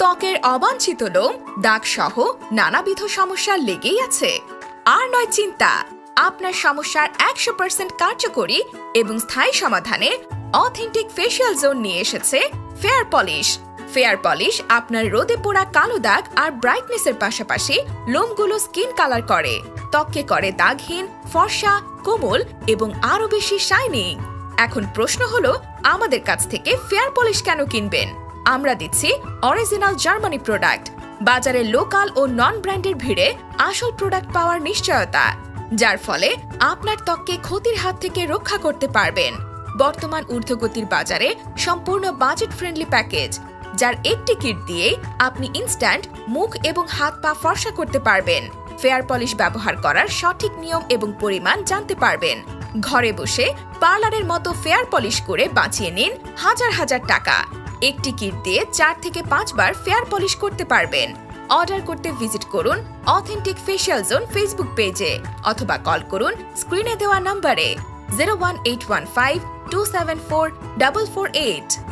ত্বকের অবাঞ্ছিত লোম, দাগ সহ নানাবিধ সমস্যা লেগেই আছে। আর নয় চিন্তা, আপনার সমস্যার 100% কার্যকরী এবং স্থায়ী সমাধানে অথেন্টিক ফেশিয়াল জোন নিয়ে এসেছে ফেয়ার পলিশ। ফেয়ার পলিশ আপনার রোদে পোড়া কালো দাগ আর ব্রাইটনেসের পাশাপাশি লোমগুলো স্কিন কালার করে, ত্বককে করে দাগহীন, ফর্সা, কোমল এবং আরো বেশি শাইনিং। এখন প্রশ্ন হলো, আমাদের কাছ থেকে ফেয়ার পলিশ কেন কিনবেন? আমরা দিচ্ছি অরিজিনাল জার্মানি প্রোডাক্ট, বাজারে লোকাল ও নন ব্র্যান্ডের ভিড়ে আসল প্রোডাক্ট পাওয়ার নিশ্চয়তা, যার ফলে আপনার ত্বককে ক্ষতির হাত থেকে রক্ষা করতে পারবেন। বর্তমান ঊর্ধ্বগতির বাজারে সম্পূর্ণ বাজেট ফ্রেন্ডলি প্যাকেজ, যার একটি কিট দিয়ে আপনি ইনস্ট্যান্ট মুখ এবং হাত পা ফর্সা করতে পারবেন। ফেয়ার পলিশ ব্যবহার করার সঠিক নিয়ম এবং পরিমাণ জানতে পারবেন। ঘরে বসে পার্লারের মতো ফেয়ার পলিশ করে বাঁচিয়ে নিন হাজার হাজার টাকা। একটি কিট দিয়ে 4 থেকে 5 বার ফেয়ার পলিশ করতে পারবেন। অর্ডার করতে ভিজিট করুন অথেন্টিক ফেশিয়াল জোন ফেসবুক পেজে অথবা কল করুন স্ক্রিনে দেওয়া নম্বরে 01815 274 448।